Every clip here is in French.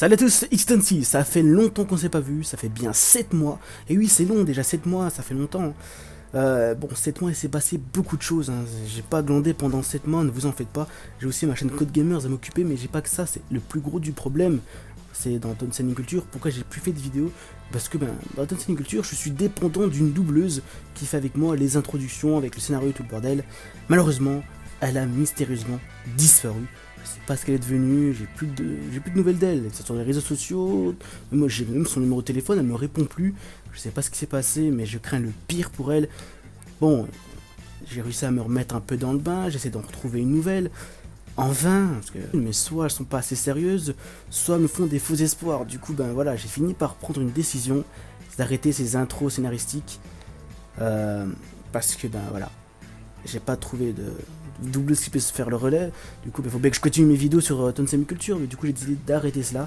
Salut à tous, Xtancy, ça fait longtemps qu'on s'est pas vu, ça fait bien 7 mois. Et oui, c'est long déjà, 7 mois, ça fait longtemps. Bon, 7 mois, il s'est passé beaucoup de choses. Hein. J'ai pas glandé pendant 7 mois, ne vous en faites pas. J'ai aussi ma chaîne Code Gamers à m'occuper, mais j'ai pas que ça. C'est le plus gros du problème. C'est dans Tonsen Culture. Pourquoi j'ai plus fait de vidéos? Parce que dans Tonsen Culture, je suis dépendant d'une doubleuse qui fait avec moi les introductions, avec le scénario et tout le bordel. Malheureusement, elle a mystérieusement disparu. Je sais pas ce qu'elle est devenue, j'ai plus de nouvelles d'elle, que ce soit sur les réseaux sociaux, moi j'ai même son numéro de téléphone, elle me répond plus, je sais pas ce qui s'est passé, mais je crains le pire pour elle. Bon, j'ai réussi à me remettre un peu dans le bain, j'essaie d'en retrouver une nouvelle, en vain, parce que mais soit elles sont pas assez sérieuses, soit me font des faux espoirs. Du coup, voilà, j'ai fini par prendre une décision, c'est d'arrêter ces intros scénaristiques, parce que voilà, j'ai pas trouvé de double qui peut se faire le relais. Du coup, il faut bien que je continue mes vidéos sur Tonsen Culture, mais du coup, j'ai décidé d'arrêter cela.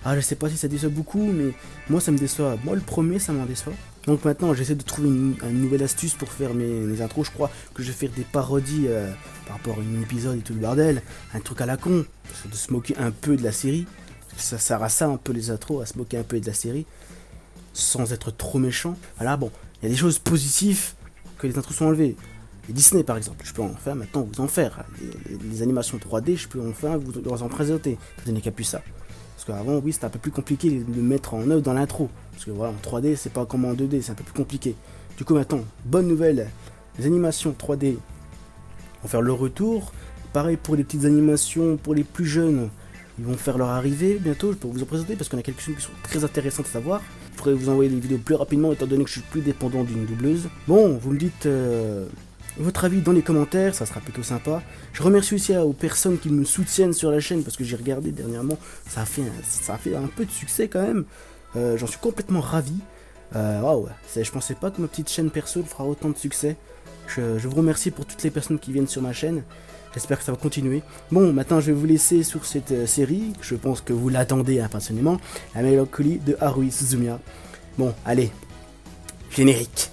Ah, je sais pas si ça déçoit beaucoup, mais moi, ça me déçoit. Moi, le premier, ça m'en déçoit. Donc maintenant, j'essaie de trouver une nouvelle astuce pour faire mes intros. Je crois que je vais faire des parodies par rapport à un épisode et tout le bordel. Un truc à la con, de se moquer un peu de la série. Ça sert à ça, un peu les intros, à se moquer un peu de la série, sans être trop méchant. Voilà, bon, il y a des choses positives que les intros sont enlevées. Les Disney par exemple, je peux en faire maintenant, vous en faire. Les animations 3D, je peux enfin vous en présenter. Vous n'avez qu'à plus ça. Parce qu'avant, oui, c'était un peu plus compliqué de mettre en œuvre dans l'intro. Parce que voilà, en 3D, c'est pas comme en 2D, c'est un peu plus compliqué. Du coup, maintenant, bonne nouvelle, les animations 3D vont faire le retour. Pareil pour les petites animations, pour les plus jeunes, ils vont faire leur arrivée bientôt. Je peux vous en présenter parce qu'on a quelques-unes qui sont très intéressantes à savoir. Je pourrais vous envoyer les vidéos plus rapidement étant donné que je suis plus dépendant d'une doubleuse. Bon, vous me dites votre avis dans les commentaires, ça sera plutôt sympa. Je remercie aussi aux personnes qui me soutiennent sur la chaîne parce que j'ai regardé dernièrement, ça a fait un peu de succès quand même. J'en suis complètement ravi. Waouh, je pensais pas que ma petite chaîne perso fera autant de succès. Je vous remercie pour toutes les personnes qui viennent sur ma chaîne. J'espère que ça va continuer. Bon, maintenant je vais vous laisser sur cette série. Je pense que vous l'attendez impatiemment. La mélancolie de Haruhi Suzumiya. Bon, allez, générique.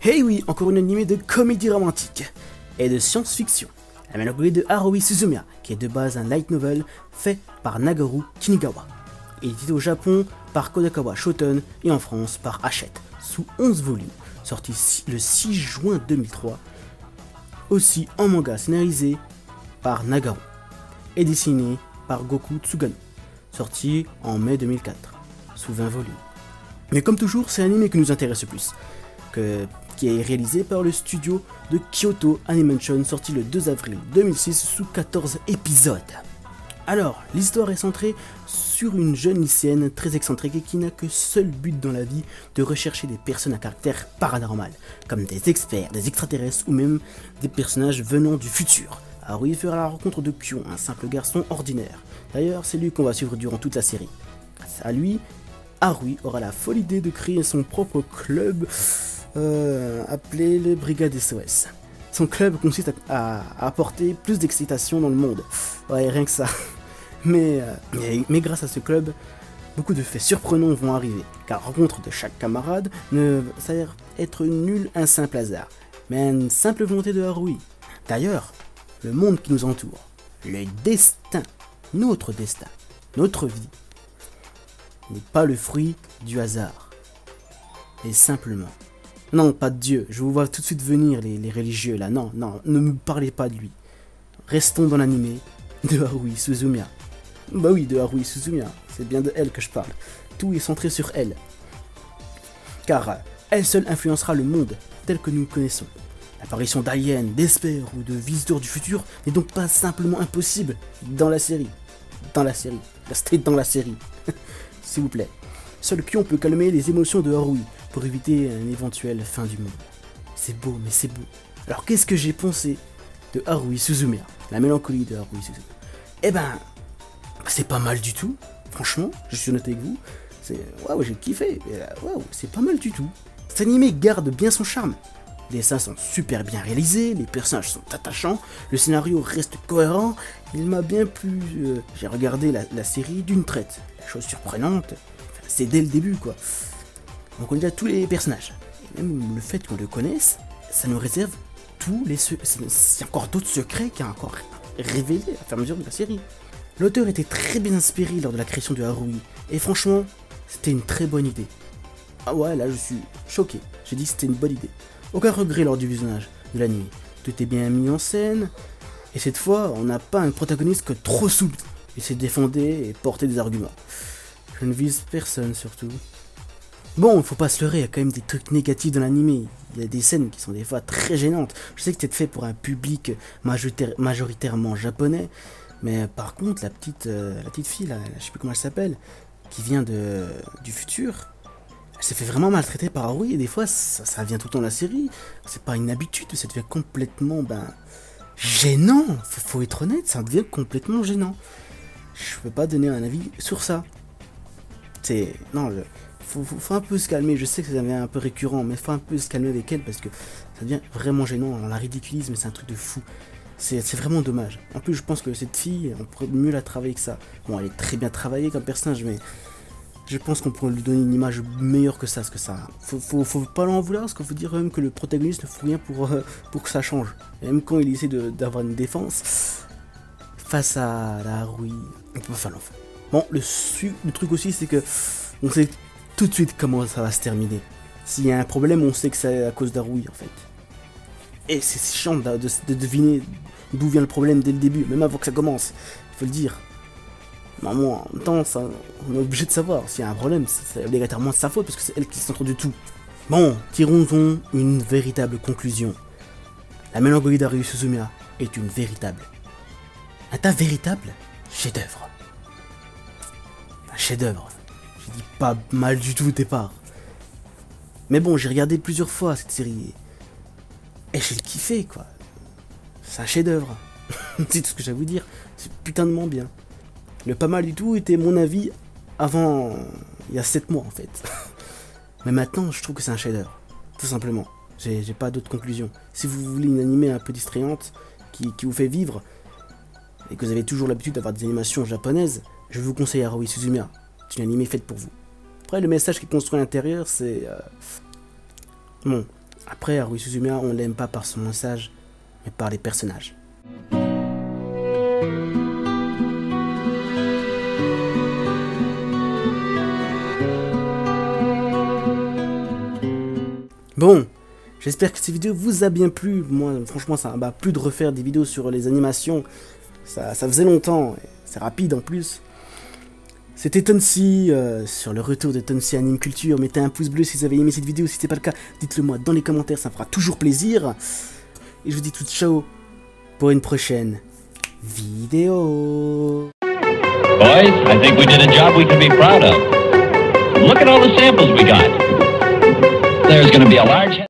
Hey oui, encore une animée de comédie romantique et de science-fiction. La mélancolie de Haruhi Suzumiya, qui est de base un light novel fait par Nagaru Kinigawa. Il est édité au Japon par Kodakawa Shoten et en France par Hachette, sous 11 volumes, sorti le 6 juin 2003. Aussi en manga scénarisé par Nagaru et dessiné par Goku Tsugano, sorti en mai 2004, sous 20 volumes. Mais comme toujours, c'est l'anime qui nous intéresse le plus, qui est réalisé par le studio de Kyoto Animation, sorti le 2 avril 2006 sous 14 épisodes. Alors, l'histoire est centrée sur une jeune lycéenne très excentrique et qui n'a que seul but dans la vie de rechercher des personnes à caractère paranormal, comme des experts, des extraterrestres ou même des personnages venant du futur. Haruhi fera la rencontre de Kyon, un simple garçon ordinaire. D'ailleurs, c'est lui qu'on va suivre durant toute la série. Grâce à lui, Haruhi aura la folle idée de créer son propre club appelé le Brigade SOS. Son club consiste à apporter plus d'excitation dans le monde. Ouais, rien que ça. Mais grâce à ce club, beaucoup de faits surprenants vont arriver, car la rencontre de chaque camarade ne s'avère être nul un simple hasard, mais une simple volonté de Haruhi. D'ailleurs, le monde qui nous entoure, le destin, notre vie, n'est pas le fruit du hasard, mais simplement... Non, pas de Dieu, je vous vois tout de suite venir les religieux là, non, ne me parlez pas de lui. Restons dans l'animé de Haruhi Suzumiya. Bah oui, de Haruhi Suzumiya, c'est bien de elle que je parle. Tout est centré sur elle. Car elle seule influencera le monde tel que nous le connaissons. L'apparition d'aliens, d'experts ou de visiteurs du futur n'est donc pas simplement impossible dans la série. Restez dans la série, s'il vous plaît. Seul Kyon peut calmer les émotions de Haruhi pour éviter une éventuelle fin du monde. C'est beau, mais c'est beau. Alors qu'est-ce que j'ai pensé de Haruhi Suzumiya, la mélancolie de Haruhi Suzumiya? Eh ben, c'est pas mal du tout. Franchement, je suis honnête avec vous. Waouh, j'ai kiffé. Waouh, c'est pas mal du tout. Cet animé garde bien son charme. Les dessins sont super bien réalisés, les personnages sont attachants, le scénario reste cohérent, il m'a bien plu. J'ai regardé la série d'une traite. La chose surprenante, c'est dès le début quoi. On connaît déjà tous les personnages. Et même le fait qu'on le connaisse, ça nous réserve tous les c'est encore d'autres secrets qui a encore révélés à fur et à mesure de la série. L'auteur était très bien inspiré lors de la création de Haruhi, et franchement, c'était une très bonne idée. Ah ouais, là je suis choqué, j'ai dit que c'était une bonne idée. Aucun regret lors du visionnage de l'anime, tout est bien mis en scène, et cette fois, on n'a pas un protagoniste que trop souple. Il s'est défendu et porté des arguments. Je ne vise personne surtout. Bon, faut pas se leurrer, il y a quand même des trucs négatifs dans l'anime. Il y a des scènes qui sont des fois très gênantes. Je sais que c'est fait pour un public majoritairement japonais, mais par contre, la petite fille, là, je sais plus comment elle s'appelle, qui vient du futur, elle s'est fait vraiment maltraiter par Haruhi, et des fois, ça vient tout le temps de la série. C'est pas une habitude, ça devient complètement, gênant. Faut être honnête, ça devient complètement gênant. Je peux pas donner un avis sur ça. Non, faut un peu se calmer. Je sais que ça devient un peu récurrent, mais faut un peu se calmer avec elle parce que ça devient vraiment gênant. On la ridiculise, mais c'est un truc de fou. C'est vraiment dommage. En plus, je pense que cette fille, on pourrait mieux la travailler que ça. Bon, elle est très bien travaillée comme personnage, mais je pense qu'on pourrait lui donner une image meilleure que ça. Parce que ça, faut pas l'en vouloir, parce qu'il faut dire même que le protagoniste ne fait rien pour que ça change. Et même quand il essaie d'avoir une défense face à la Haruhi, on peut pas faire l'enfant. Bon, le truc aussi, c'est que on sait tout de suite comment ça va se terminer. S'il y a un problème, on sait que c'est à cause d'Haruhi en fait. Et c'est chiant de deviner d'où vient le problème dès le début, même avant que ça commence, il faut le dire. Mais en même temps, on est obligé de savoir. S'il y a un problème, c'est obligatoirement de sa faute, parce que c'est elle qui s'entre de tout. Bon, tirons-en une véritable conclusion. La mélancolie d'Haruhi Suzumiya est une véritable, un véritable chef-d'œuvre. Un chef-d'œuvre. Je dis pas mal du tout au départ. Mais bon, j'ai regardé plusieurs fois cette série. Et j'ai kiffé, quoi. C'est un chef-d'œuvre. C'est tout ce que j'ai à vous dire. C'est putainement bien. Le pas mal du tout était mon avis avant, il y a 7 mois en fait. Mais maintenant, je trouve que c'est un chef-d'œuvre. Tout simplement. J'ai pas d'autre conclusion. Si vous voulez une animée un peu distrayante, qui vous fait vivre, et que vous avez toujours l'habitude d'avoir des animations japonaises, je vous conseille Haruhi Suzumiya. C'est une animée faite pour vous. Après, le message qui est construit à l'intérieur, c'est... Bon, après, Haruhi Suzumiya, on l'aime pas par son message, mais par les personnages. Bon, j'espère que cette vidéo vous a bien plu. Moi, franchement, ça m'a plu de refaire des vidéos sur les animations. Ça faisait longtemps, c'est rapide en plus. C'était Tonsi, sur le retour de Tonsi Anime Culture. Mettez un pouce bleu si vous avez aimé cette vidéo. Si ce n'est pas le cas, dites-le moi dans les commentaires, ça me fera toujours plaisir. Et je vous dis tout ciao pour une prochaine vidéo. Boys, I think we did a job we can be proud of. Look at all the samples we got. There's going to be a large...